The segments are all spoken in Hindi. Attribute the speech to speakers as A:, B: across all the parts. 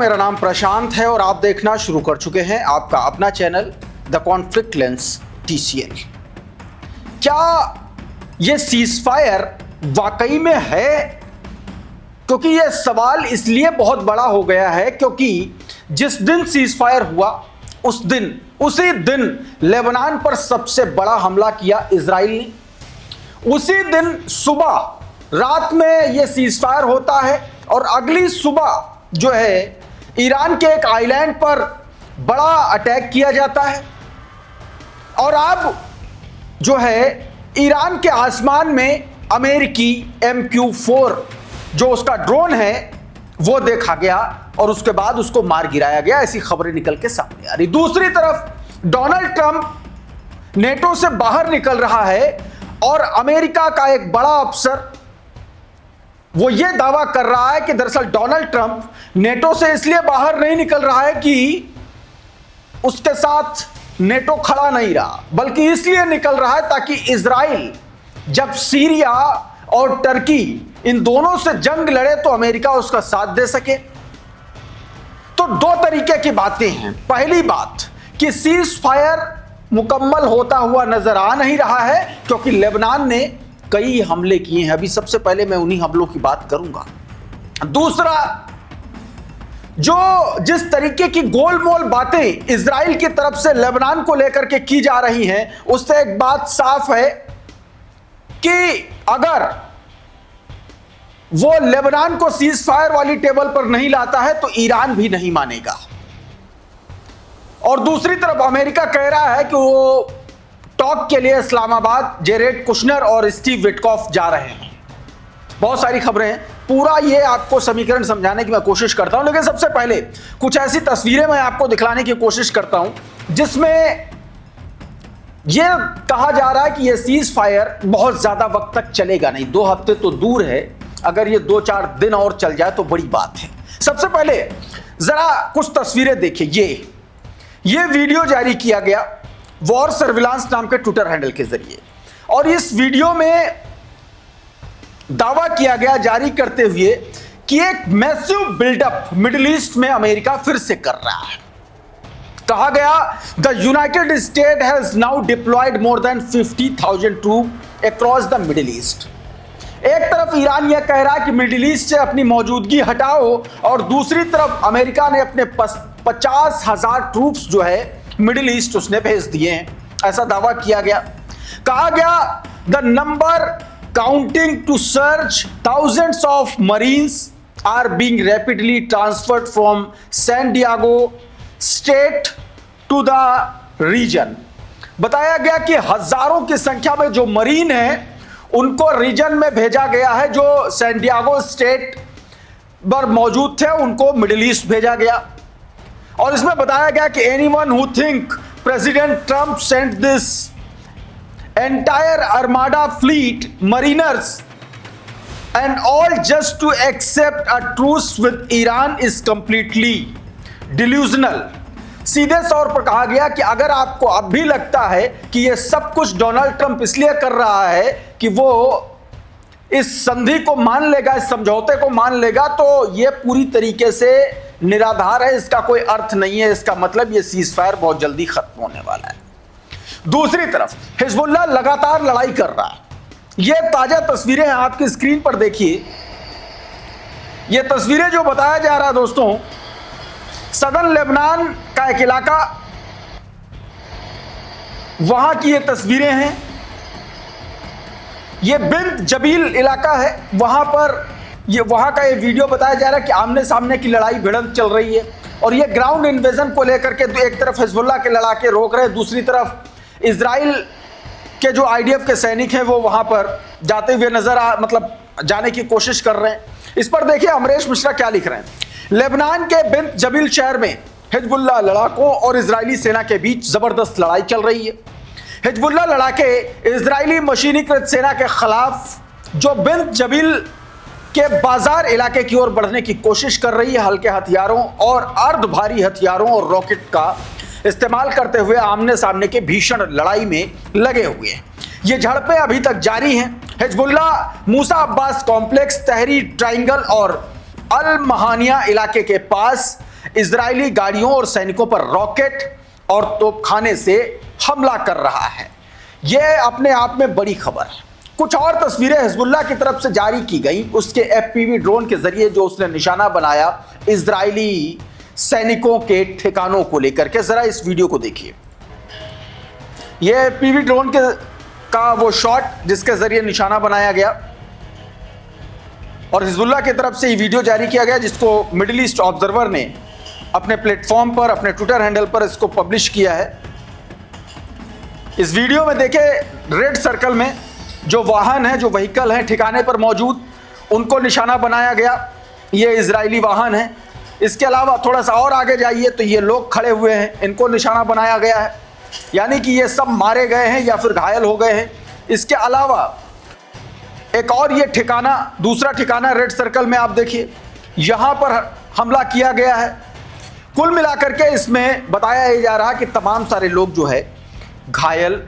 A: मेरा नाम प्रशांत है और आप देखना शुरू कर चुके हैं आपका अपना channel the conflict lens TCL। क्या ये सीजफायर वाकई में है? क्योंकि ये सवाल इसलिए बहुत बड़ा हो गया है क्योंकि जिस दिन सीजफायर हुआ उसी दिन लेबनान पर सबसे बड़ा हमला किया इजराइल ने। उसी दिन सुबह रात में ये सीजफायर होता है और अगली सुबह जो है ईरान के एक आइलैंड पर बड़ा अटैक किया जाता है। और अब जो है ईरान के आसमान में अमेरिकी MQ-4 जो उसका ड्रोन है वो देखा गया और उसके बाद उसको मार गिराया गया, ऐसी खबरें निकल के सामने आ रही। दूसरी तरफ डोनाल्ड ट्रंप नेटो से बाहर निकल रहा है और अमेरिका का एक बड़ा अफसर वो ये दावा कर रहा है कि दरअसल डोनाल्ड ट्रंप नेटो से इसलिए बाहर नहीं निकल रहा है कि उसके साथ नेटो खड़ा नहीं रहा, बल्कि इसलिए निकल रहा है ताकि इजराइल जब सीरिया और टर्की इन दोनों से जंग लड़े तो अमेरिका उसका साथ दे सके। तो दो तरीके की बातें हैं। पहली बात कि सीज फायर मुकम्मल होता हुआ नजर आ नहीं रहा है क्योंकि लेबनान ने कई हमले किए हैं। अभी सबसे पहले मैं उन्हीं हमलों की बात करूंगा। दूसरा, जो जिस तरीके की गोलमोल बातें इजराइल की तरफ से लेबनान को लेकर के की जा रही हैं, उससे एक बात साफ है कि अगर वो लेबनान को सीज फायर वाली टेबल पर नहीं लाता है तो ईरान भी नहीं मानेगा। और दूसरी तरफ अमेरिका कह रहा है कि वो टॉक के लिए इस्लामाबाद जेरेड कुशनर और स्टीव विटकॉफ जा रहे हैं। बहुत सारी खबरें हैं, पूरा ये आपको समीकरण समझाने की मैं कोशिश करता हूं, लेकिन सबसे पहले कुछ ऐसी तस्वीरें मैं आपको दिखलाने की कोशिश करता हूं जिसमें यह कहा जा रहा है कि यह सीज फायर बहुत ज्यादा वक्त तक चलेगा नहीं, 2 हफ्ते तो दूर है, अगर ये 2-4 दिन और चल जाए तो बड़ी बात है। सबसे पहले जरा कुछ तस्वीरें देखिए। ये वीडियो जारी किया गया वॉर सर्विलांस नाम के ट्विटर हैंडल के जरिए और इस वीडियो में दावा किया गया जारी करते हुए कि एक मैसिव बिल्डअप मिडिल ईस्ट में अमेरिका फिर से कर रहा है। कहा गया the United State has now deployed more than 50,000 troop across the Middle East. एक तरफ ईरान यह कह रहा है कि मिडिल ईस्ट से अपनी मौजूदगी हटाओ और दूसरी तरफ अमेरिका ने अपने 50,000 ट्रूप्स जो है मिडिल ईस्ट उसने भेज दिए हैं, ऐसा दावा किया गया। कहा गया the number counting to search thousands of marines are being rapidly transferred from San Diego state to the region. बताया गया कि हजारों की संख्या में जो मरीन हैं उनको रीजन में भेजा गया है, जो सैन डियागो स्टेट पर मौजूद थे उनको मिडिल ईस्ट भेजा गया। और इसमें बताया गया कि anyone who think President Trump sent this entire armada fleet mariners and all just to accept a truce with Iran is completely delusional. सीधे तौर पर कहा गया कि अगर आपको अब भी लगता है कि यह सब कुछ डोनाल्ड ट्रंप इसलिए कर रहा है कि वो इस संधि को मान लेगा, इस समझौते को मान लेगा, तो यह पूरी तरीके से निराधार है, इसका कोई अर्थ नहीं है। इसका मतलब यह सीजफायर बहुत जल्दी खत्म होने वाला है। दूसरी तरफ हिजबुल्लाह लगातार लड़ाई कर रहा है। यह ताजा तस्वीरें आपकी स्क्रीन पर देखिए। यह तस्वीरें जो बताया जा रहा है दोस्तों, सदर्न लेबनान का एक इलाका, वहां की ये तस्वीरें हैं। ये बिंत जबील इलाका है, वहां का ये वीडियो बताया जा रहा है कि आमने सामने की लड़ाई भिड़ंत चल रही है और ये ग्राउंड इन्वेजन को लेकर के एक तरफ हिजबुल्लाह के लड़ाके रोक रहे हैं, दूसरी तरफ इजराइल के जो IDF के सैनिक हैं वो वहां पर जाते हुए जाने की कोशिश कर रहे हैं। इस पर देखिए अमरीश मिश्रा क्या लिख रहे हैं। लेबनान के बिंत जबील शहर में हिजबुल्लाह लड़ाकों और इजरायली सेना के बीच जबरदस्त लड़ाई चल रही है। हिजबुल्लाह लड़ाके इजरायली मशीनीकृत सेना के खिलाफ जो बिंत जबील के बाजार इलाके की ओर बढ़ने की कोशिश कर रही है, हल्के हथियारों और अर्ध भारी हथियारों और रॉकेट का इस्तेमाल करते हुए आमने सामने के भीषण लड़ाई में लगे हुए हैं। ये झड़पें अभी तक जारी हैं। हिजबुल्लाह मूसा अब्बास कॉम्प्लेक्स, तहरी ट्राइंगल और अल महानिया इलाके के पास इजरायली गाड़ियों और सैनिकों पर रॉकेट और तोपखाने से हमला कर रहा है। यह अपने आप में बड़ी खबर है। कुछ और तस्वीरें हिजबुल्लाह की तरफ से जारी की गई, उसके एफपीवी ड्रोन के जरिए जो उसने निशाना बनाया इजरायली सैनिकों के ठिकानों को लेकर के। जरा इस वीडियो को देखिए, यह एफपीवी ड्रोन का वो शॉट जिसके जरिए निशाना बनाया गया और हिजबुल्लाह की तरफ से ये वीडियो जारी किया गया, जिसको मिडिल ईस्ट ऑब्जर्वर ने अपने प्लेटफॉर्म पर, अपने ट्विटर हैंडल पर इसको पब्लिश किया है। इस वीडियो में देखे रेड सर्कल में जो वाहन है, जो व्हीकल है ठिकाने पर मौजूद, उनको निशाना बनाया गया। ये इजरायली वाहन है। इसके अलावा थोड़ा सा और आगे जाइए तो ये लोग खड़े हुए हैं, इनको निशाना बनाया गया है, यानी कि ये सब मारे गए हैं या फिर घायल हो गए हैं। इसके अलावा एक और ये ठिकाना, दूसरा ठिकाना रेड सर्कल में आप देखिए, यहां पर हमला किया गया है। कुल मिलाकर के इसमें बताया जा रहा है कि तमाम सारे लोग जो है घायल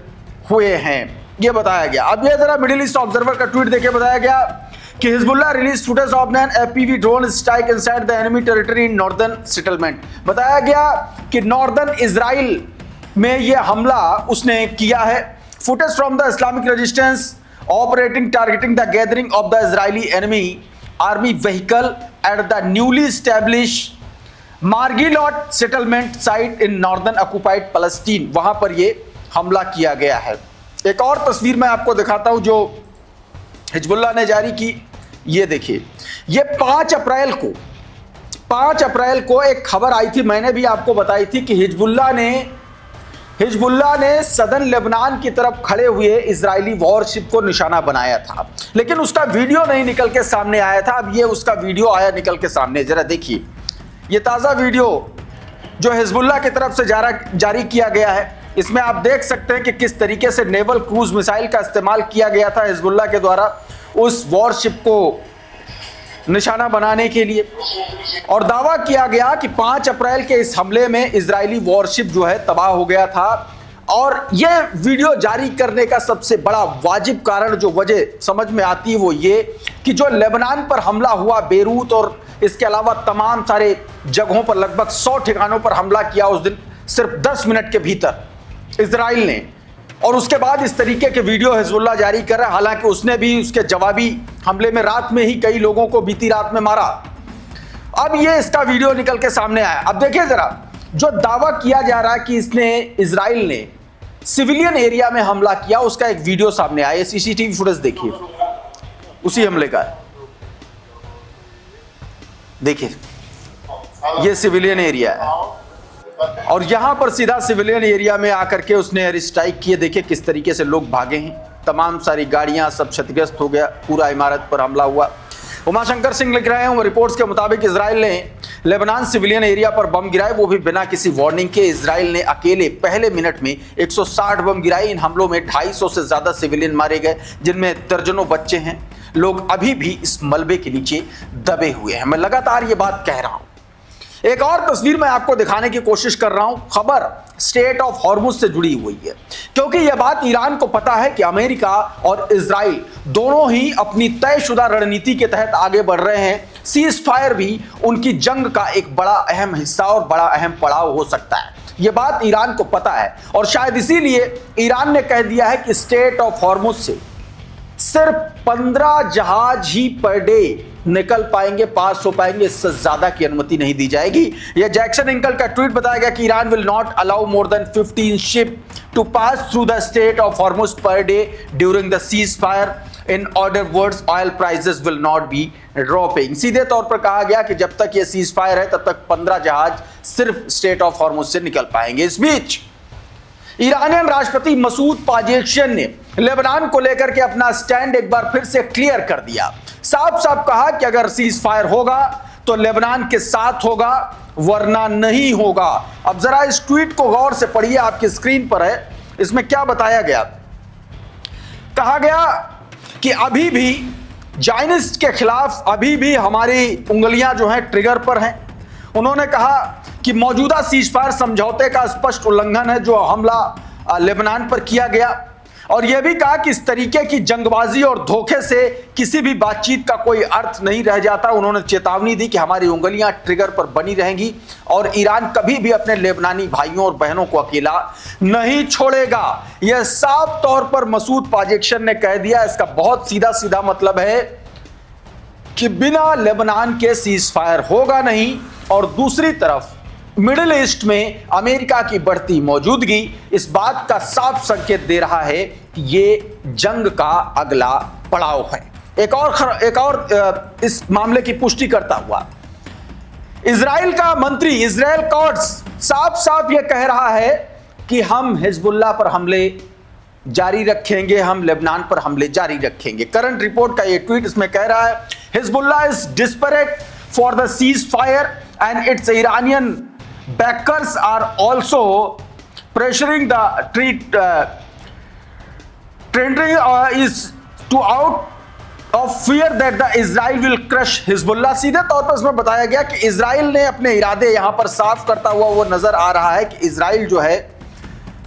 A: हुए हैं, ये बताया गया। अब ये जरा मिडिल ईस्ट ऑब्जर्वर का ट्वीट देखिए, बताया गया कि Hezbollah release footage of an FPV drone strike inside the enemy territory in northern settlement. बताया गया कि नॉर्दर्न इजराइल में ये हमला उसने किया है। Footage from the Islamic resistance operating targeting the gathering of the Israeli enemy army vehicle at the newly established Margaliot settlement site in northern occupied Palestine, वहां पर यह हमला किया गया है। एक और तस्वीर मैं आपको दिखाता हूं जो हिजबुल्लाह ने जारी की, ये देखिए। ये 5 अप्रैल को एक खबर आई थी, मैंने भी आपको बताई थी कि हिजबुल्लाह ने सदर्न लेबनान की तरफ खड़े हुए इजरायली वॉरशिप को निशाना बनाया था, लेकिन उसका वीडियो नहीं निकल के सामने आया था। अब ये उसका वीडियो आया निकल के सामने, जरा देखिए। ये ताज़ा वीडियो जो हिजबुल्लाह की तरफ से जारी किया गया है, इसमें आप देख सकते हैं कि किस तरीके से नेवल क्रूज मिसाइल का इस्तेमाल किया गया था हिजबुल्लाह के द्वारा उस वॉरशिप को निशाना बनाने के लिए, और दावा किया गया कि 5 अप्रैल के इस हमले में इजरायली वॉरशिप जो है तबाह हो गया था। और यह वीडियो जारी करने का सबसे बड़ा वाजिब कारण, जो वजह समझ में आती है, वो ये कि जो लेबनान पर हमला हुआ, बेरूत और इसके अलावा तमाम सारे जगहों पर लगभग 100 ठिकानों पर हमला किया उस दिन सिर्फ 10 मिनट के भीतर इजराइल ने, और उसके बाद इस तरीके के वीडियो हिजबुल्लाह जारी कर रहा है। हालांकि उसने भी उसके जवाबी हमले में रात में ही कई लोगों को बीती रात में मारा। अब ये इसका वीडियो निकल के सामने आया। अब देखिए जरा, जो दावा किया जा रहा है कि इजराइल ने सिविलियन एरिया में हमला किया, उसका एक वीडियो सामने आया। सीसीटीवी फुटेज देखिए उसी हमले का, देखिए ये सिविलियन एरिया है और यहां पर सीधा सिविलियन एरिया में आकर के उसने एयर स्ट्राइक किए। देखिए किस तरीके से लोग भागे हैं, तमाम सारी गाड़ियां सब क्षतिग्रस्त हो गया, पूरा इमारत पर हमला हुआ। उमाशंकर सिंह लिख रहे हैं, रिपोर्ट्स के मुताबिक इजराइल ने लेबनान सिविलियन एरिया पर बम गिराए, वो भी बिना किसी वार्निंग के। इजराइल ने अकेले पहले मिनट में 160 बम गिराए। इन हमलों में 250 से ज्यादा सिविलियन मारे गए, जिनमें दर्जनों बच्चे हैं। लोग अभी भी इस मलबे के नीचे दबे हुए हैं। मैं लगातार ये बात कह रहा हूं। एक और तस्वीर मैं आपको दिखाने की कोशिश कर रहा हूं। खबर स्टेट ऑफ हॉर्मुज से जुड़ी हुई है, क्योंकि यह बात ईरान को पता है कि अमेरिका और इजराइल दोनों ही अपनी तयशुदा रणनीति के तहत आगे बढ़ रहे हैं। सीज फायर भी उनकी जंग का एक बड़ा अहम हिस्सा और बड़ा अहम पड़ाव हो सकता है। यह बात ईरान को पता है और शायद इसीलिए ईरान ने कह दिया है कि स्टेट ऑफ हॉर्मुज से सिर्फ 15 जहाज ही पर डे निकल पाएंगे, पास हो पाएंगे, इससे ज्यादा की अनुमति नहीं दी जाएगी। यह जैक्सन इंकल का ट्वीट बताया गया कि Iran will not allow more than 15 ship to pass through the Strait of Hormuz per day during the ceasefire. In other words, oil prices will not be dropping. सीधे तौर पर कहा गया कि जब तक यह सीज फायर है तब तक 15 जहाज सिर्फ स्टेट ऑफ हॉर्मुज से निकल पाएंगे। इस बीच ईरानियन राष्ट्रपति मसूद पाजेशियन ने लेबनान को लेकर के अपना स्टैंड एक बार फिर से क्लियर कर दिया। साफ साफ कहा कि अगर सीज फायर होगा तो लेबनान के साथ होगा, वरना नहीं होगा। अब जरा इस ट्वीट को गौर से पढ़िए, आपकी स्क्रीन पर है। इसमें क्या बताया गया? कहा गया कि अभी भी जायनिस्ट के खिलाफ अभी भी हमारी उंगलियां जो हैं ट्रिगर पर हैं। उन्होंने कहा कि मौजूदा सीज फायर समझौते का स्पष्ट उल्लंघन है जो हमला लेबनान पर किया गया। और यह भी कहा कि इस तरीके की जंगबाजी और धोखे से किसी भी बातचीत का कोई अर्थ नहीं रह जाता। उन्होंने चेतावनी दी कि हमारी उंगलियां ट्रिगर पर बनी रहेंगी और ईरान कभी भी अपने लेबनानी भाइयों और बहनों को अकेला नहीं छोड़ेगा। यह साफ तौर पर मसूद पाजेक्शन ने कह दिया। इसका बहुत सीधा सीधा मतलब है कि बिना लेबनान के सीज फायर होगा नहीं। और दूसरी तरफ मिडिल ईस्ट में अमेरिका की बढ़ती मौजूदगी इस बात का साफ संकेत दे रहा है कि ये जंग का अगला पड़ाव है। एक और इस मामले की पुष्टि करता हुआ इजराइल का मंत्री इजराइल कॉट्स साफ साफ ये कह रहा है कि हम हिजबुल्लाह पर हमले जारी रखेंगे, हम लेबनान पर हमले जारी रखेंगे। करंट रिपोर्ट का ये ट्वीट इसमें कह रहा है Hezbollah is desperate for the cease fire and it's Iranian backers are also pressuring the trending is to out of fear that the Israel will crush Hezbollah। सीधे तौर पर इसमें बताया गया कि इजराइल ने अपने इरादे यहां पर साफ करता हुआ वो नजर आ रहा है कि इजराइल जो है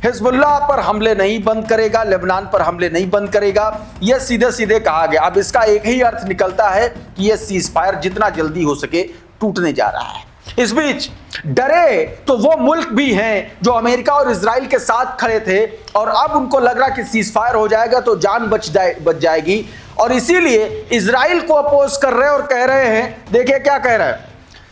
A: हिजबुल्लाह पर हमले नहीं बंद करेगा, लेबनान पर हमले नहीं बंद करेगा। यह सीधे सीधे कहा गया। अब इसका एक ही अर्थ निकलता है कि यह सीज फायर जितना जल्दी हो सके टूटने जा रहा है। इस बीच डरे तो वो मुल्क भी हैं जो अमेरिका और इजराइल के साथ खड़े थे और अब उनको लग रहा कि सीज फायर हो जाएगा तो जान बच जाएगी और इसीलिए इजराइल को अपोज कर रहे हैं और कह रहे हैं। देखिए क्या कह रहा है।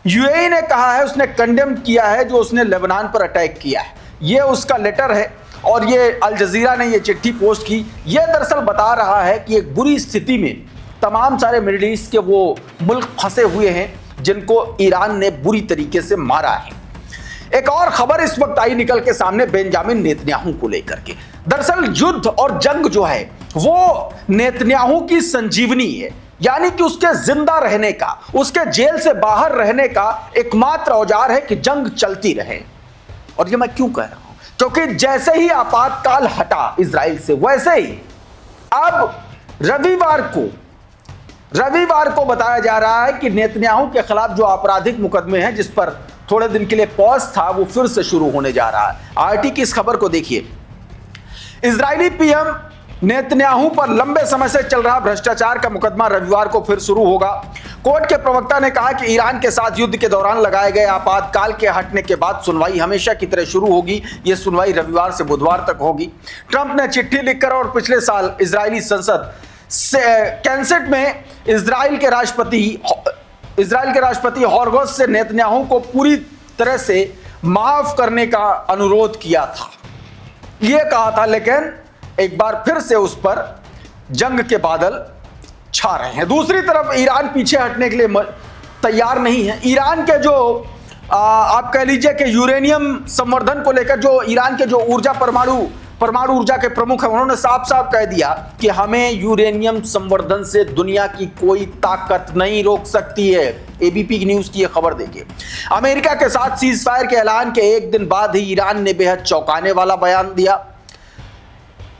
A: यूएई ने कहा है, उसने कंडेम किया है जो उसने लेबनान पर अटैक किया है। ये उसका लेटर है और ये अल जजीरा ने ये चिट्ठी पोस्ट की। यह दरअसल बता रहा है कि एक बुरी स्थिति में तमाम सारे मिडिल ईस्ट के वो मुल्क फंसे हुए हैं जिनको ईरान ने बुरी तरीके से मारा है। एक और खबर इस वक्त आई निकल के सामने बेंजामिन नेतन्याहू को लेकर के। दरअसल युद्ध और जंग जो है वो नेतन्याहू की संजीवनी है, यानी कि उसके जिंदा रहने का, उसके जेल से बाहर रहने का एकमात्र औजार है कि जंग चलती रहे। और ये मैं क्यों कह रहा हूं, क्योंकि जैसे ही आपातकाल हटा इजराइल से वैसे ही अब रविवार को बताया जा रहा है कि नेतन्याहू के खिलाफ जो आपराधिक मुकदमे हैं जिस पर थोड़े दिन के लिए पॉज था वो फिर से शुरू होने जा रहा है। आरटी की इस खबर को देखिए। इजरायली पीएम नेतन्याहू पर लंबे समय से चल रहा भ्रष्टाचार का मुकदमा रविवार को फिर शुरू होगा। कोर्ट के प्रवक्ता ने कहा कि ईरान के साथ युद्ध के दौरान लगाए गए आपातकाल के हटने के बाद सुनवाई हमेशा की तरह शुरू होगी। यह सुनवाई रविवार से बुधवार तक होगी। ट्रंप ने चिट्ठी लिखकर और पिछले साल इजरायली संसद कैंसेट में इजराइल के राष्ट्रपति हॉर्गोस से नेतन्याहू को पूरी तरह से माफ करने का अनुरोध किया था। यह कहा था, लेकिन एक बार फिर से उस पर जंग के बादल छा रहे हैं। दूसरी तरफ ईरान पीछे हटने के लिए तैयार नहीं है। ईरान के जो आप कह लीजिए कि यूरेनियम संवर्धन को लेकर जो ईरान के जो परमाणु ऊर्जा के प्रमुख हैं, उन्होंने साफ साफ कह दिया कि हमें यूरेनियम संवर्धन से दुनिया की कोई ताकत नहीं रोक सकती है। एबीपी न्यूज की यह खबर देखिए। अमेरिका के साथ सीज फायर के ऐलान के एक दिन बाद ही ईरान ने बेहद चौंकाने वाला बयान दिया।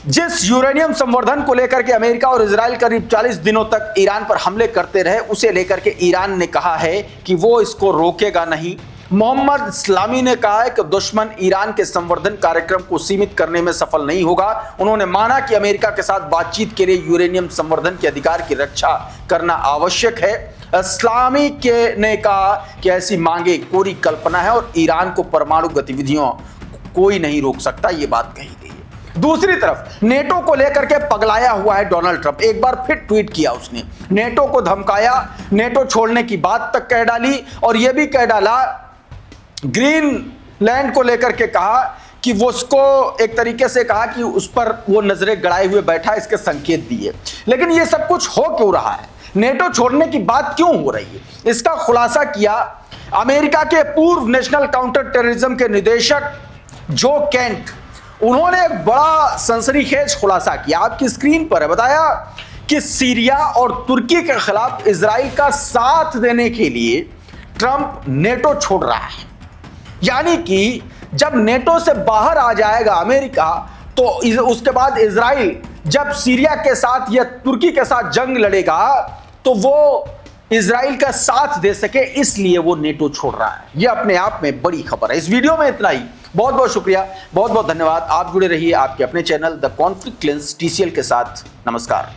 A: जिस यूरेनियम संवर्धन को लेकर के अमेरिका और इजराइल करीब 40 दिनों तक ईरान पर हमले करते रहे, उसे लेकर के ईरान ने कहा है कि वो इसको रोकेगा नहीं। मोहम्मद इस्लामी ने कहा है कि दुश्मन ईरान के संवर्धन कार्यक्रम को सीमित करने में सफल नहीं होगा। उन्होंने माना कि अमेरिका के साथ बातचीत के लिए यूरेनियम संवर्धन के अधिकार की रक्षा करना आवश्यक है। इस्लामी ने कहा कि ऐसी मांगे कोरी कल्पना है और ईरान को परमाणु गतिविधियों कोई नहीं रोक सकता, ये बात कही गई है। दूसरी तरफ नेटो को लेकर के पगलाया हुआ है डोनाल्ड ट्रंप। एक बार फिर ट्वीट किया उसने, नेटो को धमकाया, नेटो छोड़ने की बात तक कह डाली और यह भी कह डाला, ग्रीनलैंड को लेकर के कहा कि वो उसको एक तरीके से कहा कि उस पर वो नजरें गड़ाए हुए बैठा, इसके संकेत दिए। लेकिन ये सब कुछ हो क्यों रहा है, नेटो छोड़ने की बात क्यों हो रही है, इसका खुलासा किया अमेरिका के पूर्व नेशनल काउंटर टेररिज्म के निदेशक जो केंट। उन्होंने एक बड़ा सनसनीखेज खुलासा किया, आपकी स्क्रीन पर है। बताया कि सीरिया और तुर्की के खिलाफ इजराइल का साथ देने के लिए ट्रंप नेटो छोड़ रहा है। यानी कि जब नेटो से बाहर आ जाएगा अमेरिका तो उसके बाद इजराइल जब सीरिया के साथ या तुर्की के साथ जंग लड़ेगा तो वो इजराइल का साथ दे सके, इसलिए वो नेटो छोड़ रहा है। यह अपने आप में बड़ी खबर है। इस वीडियो में इतना ही। बहुत बहुत शुक्रिया, बहुत बहुत धन्यवाद। आप जुड़े रहिए आपके अपने channel the conflict lens TCL के साथ। नमस्कार।